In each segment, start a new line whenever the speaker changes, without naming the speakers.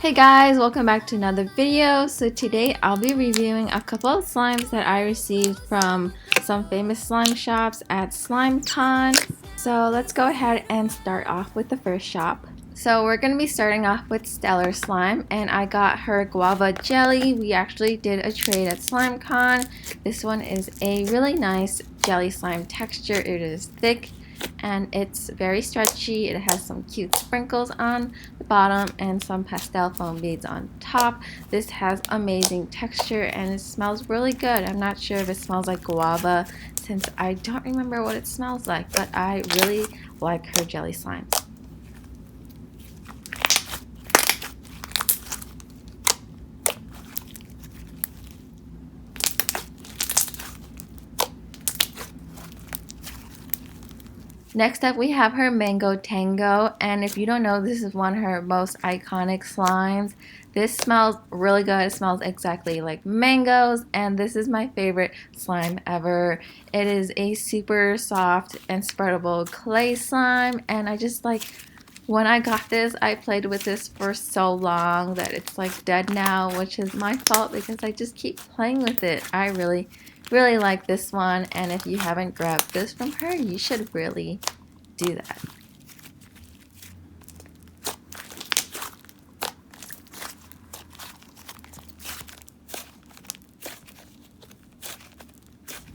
Hey guys, welcome back to another video. So today I'll be reviewing a couple of slimes that I received from some famous slime shops at SlimeCon. So let's go ahead and start off with the first shop. So we're going to be starting off with Stellarslime, and I got her guava jelly. We actually did a trade at SlimeCon. This one is a really nice jelly slime texture. It is thick and it's very stretchy. It has some cute sprinkles on the bottom and some pastel foam beads on top. This has amazing texture and it smells really good. I'm not sure if it smells like guava since I don't remember what it smells like, but I really like her jelly slimes. Next up we have her Mango Tango, and if you don't know, this is one of her most iconic slimes. This smells really good. It smells exactly like mangoes, and this is my favorite slime ever. It is a super soft and spreadable clay slime, and I just like, when I got this, I played with this for so long that it's like dead now, which is my fault because I just keep playing with it. I really like this one, and if you haven't grabbed this from her, you should really do that.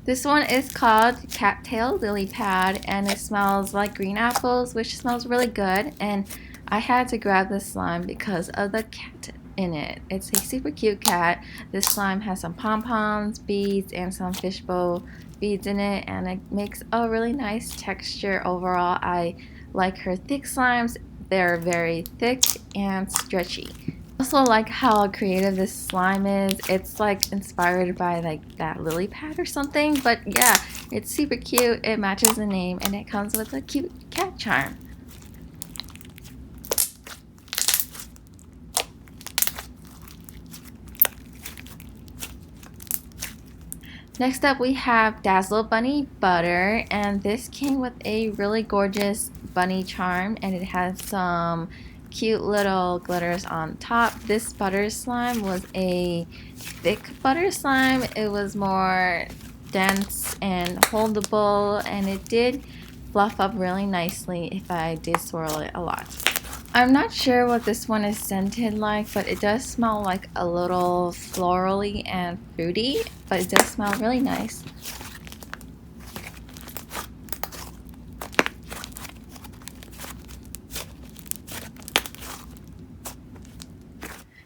This one is called CATTAIL LILYPAD, and it smells like green apples, which smells really good, and I had to grab this slime because of the cat in it. It's a super cute cat. This slime has some pom-poms, beads, and some fishbowl beads in it, and it makes a really nice texture overall. I like her thick slimes. They're very thick and stretchy. I also like how creative this slime is. It's like inspired by like that lily pad or something, but yeah, it's super cute. It matches the name and it comes with a cute cat charm. Next up we have Dazzle Bunny Butter, and this came with a really gorgeous bunny charm, and it has some cute little glitters on top. This butter slime was a thick butter slime. It was more dense and holdable, and it did fluff up really nicely if I did swirl it a lot. I'm not sure what this one is scented like, but it does smell like a little florally and fruity, but it does smell really nice.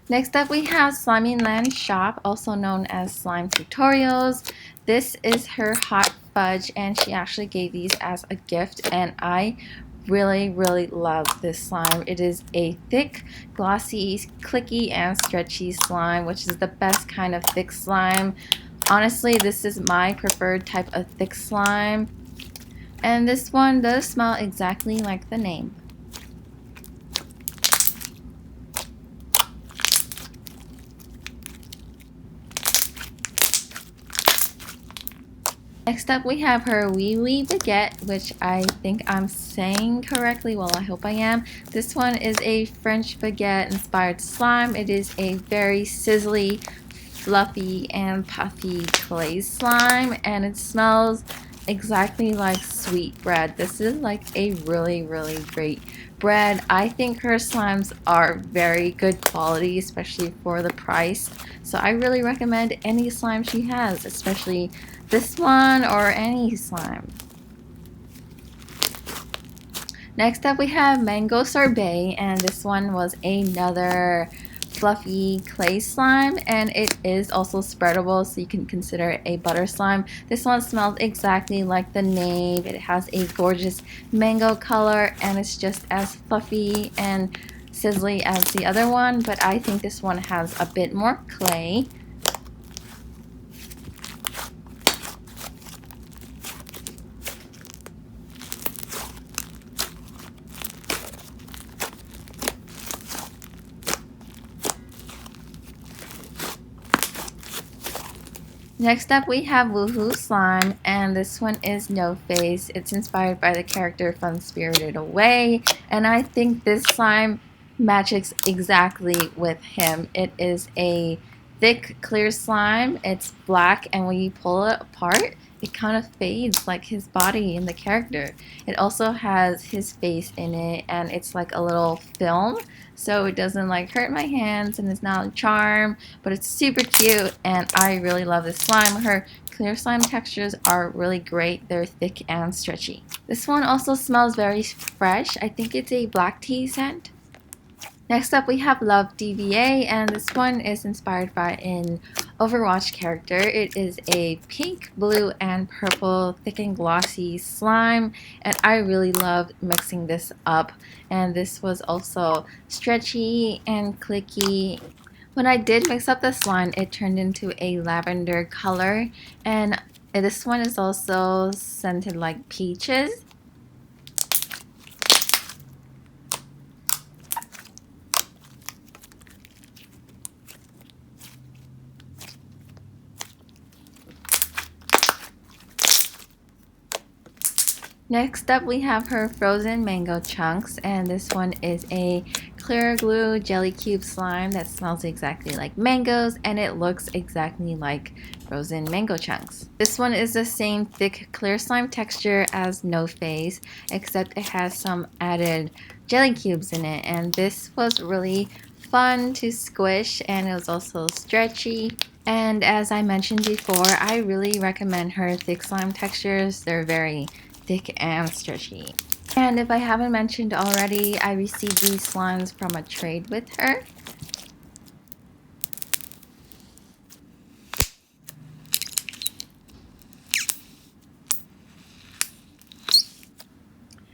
Next up we have Slimeland Shop, also known as Slime Tutorials. This is her hot fudge, and she actually gave these as a gift, and I really love this slime. It is a thick, glossy, clicky, and stretchy slime, which is the best kind of thick slime. Honestly, this is my preferred type of thick slime, and this one does smell exactly like the name. Next up we have her Wee Wee Baguette, which I think I'm saying correctly. Well, I hope I am. This one is a French baguette inspired slime. It is a very sizzly, fluffy, and puffy clay slime, and it smells exactly like sweet bread. This is like a really great bread. I think her slimes are very good quality, especially for the price. So I really recommend any slime she has, especially this one or any slime. Next up we have Mango Sorbet, and this one was another fluffy clay slime, and it is also spreadable, so you can consider it a butter slime. This one smells exactly like the name. It has a gorgeous mango color, and it's just as fluffy and sizzly as the other one, but I think this one has a bit more clay. Next up we have Wuhooslime, and this one is No Face. It's inspired by the character from Spirited Away, and I think this slime matches exactly with him. It is a thick, clear slime. It's black, and when you pull it apart, it kind of fades like his body in the character. It also has his face in it, and it's like a little film, so it doesn't like hurt my hands, and it's not a charm, but it's super cute, and I really love this slime. Her clear slime textures are really great. They're thick and stretchy. This one also smells very fresh. I think it's a black tea scent. Next up we have Love DVA, and this one is inspired by an Overwatch character. It is a pink, blue, and purple thick and glossy slime, and I really loved mixing this up, and this was also stretchy and clicky. When I did mix up the slime, it turned into a lavender color, and this one is also scented like peaches. Next up we have her frozen mango chunks, and this one is a clear glue jelly cube slime that smells exactly like mangoes, and it looks exactly like frozen mango chunks. This one is the same thick clear slime texture as No Face, except it has some added jelly cubes in it, and this was really fun to squish, and it was also stretchy. And as I mentioned before, I really recommend her thick slime textures. They're very thick and stretchy. And if I haven't mentioned already, I received these slimes from a trade with her.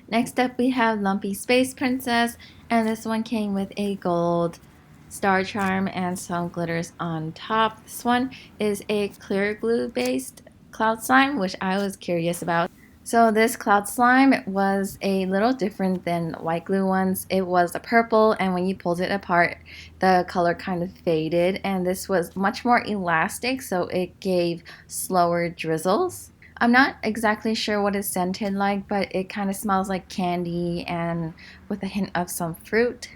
Next up we have Lumpy Space Princess, and this one came with a gold star charm and some glitters on top. This one is a clear glue based cloud slime, which I was curious about. So this cloud slime was a little different than white glue ones. It was a purple, and when you pulled it apart, the color kind of faded, and this was much more elastic, so it gave slower drizzles. I'm not exactly sure what it's scented like, but it kind of smells like candy and with a hint of some fruit.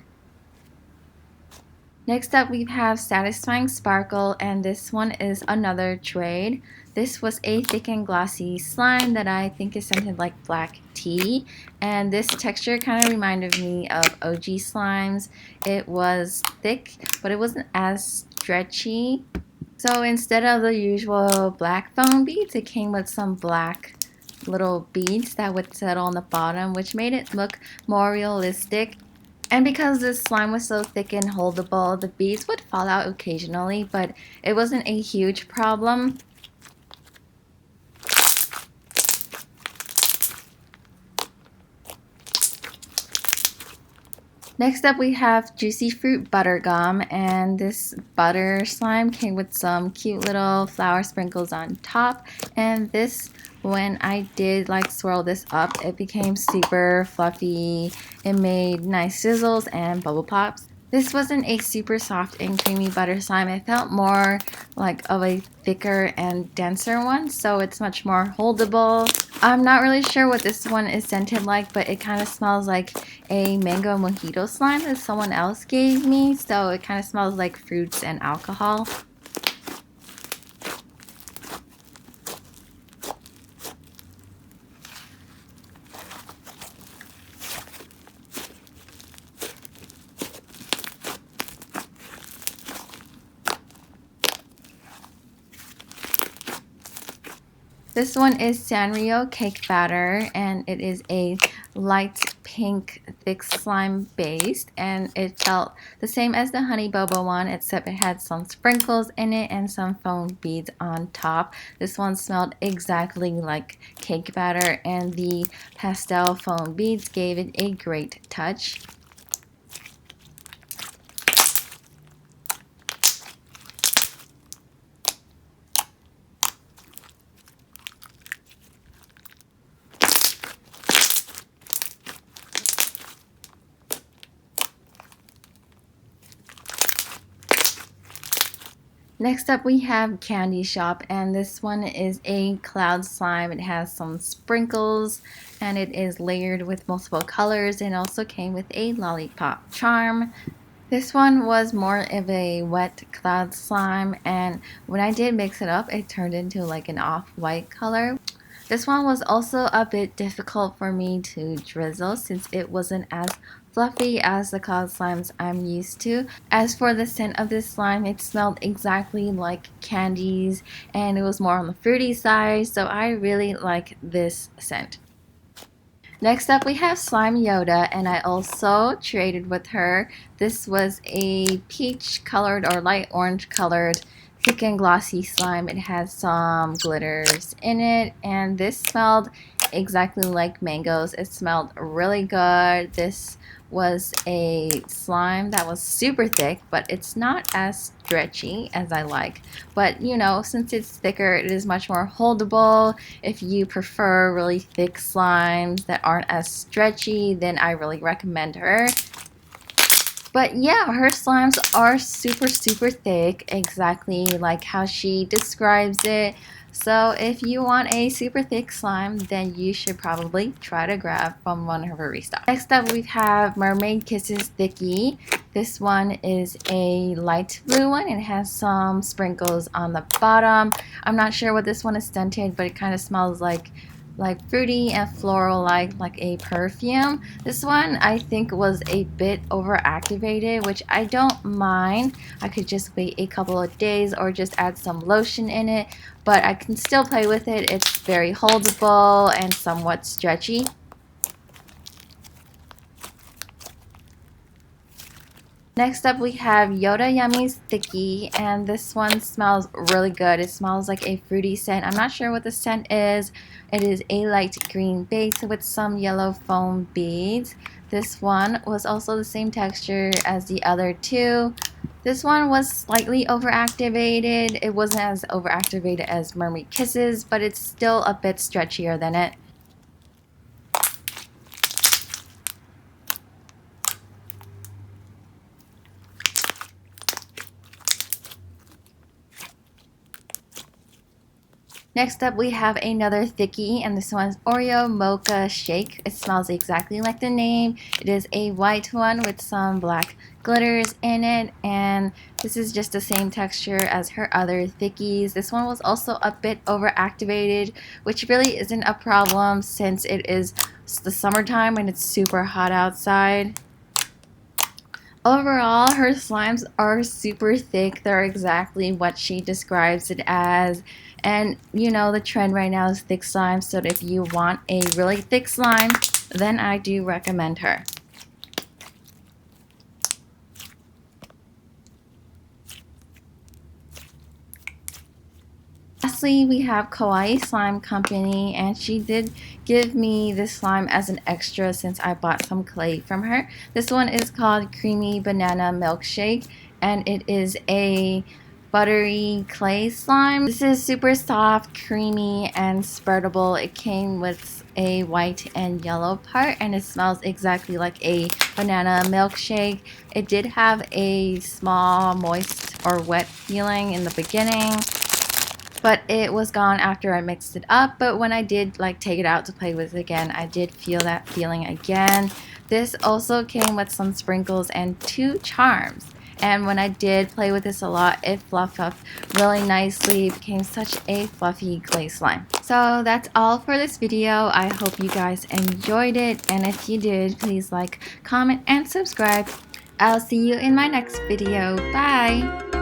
Next up we have Satisfyingsparkle, and this one is another trade. This was a thick and glossy slime that I think is scented like black tea, and this texture kind of reminded me of OG slimes. It was thick, but it wasn't as stretchy. So instead of the usual black foam beads, it came with some black little beads that would settle on the bottom, which made it look more realistic. And because this slime was so thick and holdable, the beads would fall out occasionally, but it wasn't a huge problem. Next up we have Juicy Fruit Buttergum, and this butter slime came with some cute little flower sprinkles on top, and this, when I did like swirl this up, it became super fluffy. It made nice sizzles and bubble pops. This wasn't a super soft and creamy butter slime. It felt more like of a thicker and denser one, so it's much more holdable. I'm not really sure what this one is scented like, but it kind of smells like a mango mojito slime that someone else gave me, so it kind of smells like fruits and alcohol. This one is Sanrio cake batter, and it is a light pink thick slime based, and it felt the same as the honey boba one, except it had some sprinkles in it and some foam beads on top. This one smelled exactly like cake batter, and the pastel foam beads gave it a great touch. Next up we have Candy Shop, and this one is a cloud slime. It has some sprinkles and it is layered with multiple colors and also came with a lollipop charm. This one was more of a wet cloud slime, and when I did mix it up it turned into like an off-white color. This one was also a bit difficult for me to drizzle since it wasn't as fluffy as the cloud slimes I'm used to. As for the scent of this slime, it smelled exactly like candies and it was more on the fruity side, so I really like this scent. Next up we have Slimeyoda, and I also traded with her. This was a peach colored or light orange colored thick and glossy slime. It has some glitters in it, and this smelled exactly like mangoes. It smelled really good. This was a slime that was super thick, but it's not as stretchy as I like. But you know, since it's thicker, it is much more holdable. If you prefer really thick slimes that aren't as stretchy, then I really recommend her. But yeah, her slimes are super thick, exactly like how she describes it. So if you want a super thick slime, then you should probably try to grab from one of her restocks. Next up we have Mermaid Kisses Thickie. This one is a light blue one. It has some sprinkles on the bottom. I'm not sure what this one is scented, but it kind of smells like fruity and floral, like a perfume. This one I think was a bit overactivated, which I don't mind. I could just wait a couple of days or just add some lotion in it, but I can still play with it. It's very holdable and somewhat stretchy. Next up we have Yoda Yummy's Thickie, and this one smells really good. It smells like a fruity scent. I'm not sure what the scent is. It is a light green base with some yellow foam beads. This one was also the same texture as the other two. This one was slightly overactivated. It wasn't as overactivated as Mermaid Kisses, but it's still a bit stretchier than it. Next up we have another Thickie, and this one's Oreo Mocha Shake. It smells exactly like the name. It is a white one with some black glitters in it, and this is just the same texture as her other Thickies. This one was also a bit overactivated, which really isn't a problem since it is the summertime and it's super hot outside. Overall, her slimes are super thick. They're exactly what she describes it as. And you know, the trend right now is thick slime, so if you want a really thick slime, then I do recommend her. Lastly, we have Kawaii Slime Company, and she did give me this slime as an extra since I bought some clay from her. This one is called Creamy Banana Milkshake, and it is a buttery clay slime. This is super soft, creamy, and spreadable. It came with a white and yellow part, and it smells exactly like a banana milkshake. It did have a small moist or wet feeling in the beginning, but it was gone after I mixed it up. But when I did take it out to play with it again, I did feel that feeling again. This also came with some sprinkles and 2 charms. And when I did play with this a lot, it fluffed up really nicely. It became such a fluffy clay slime. So that's all for this video. I hope you guys enjoyed it. And if you did, please like, comment, and subscribe. I'll see you in my next video. Bye!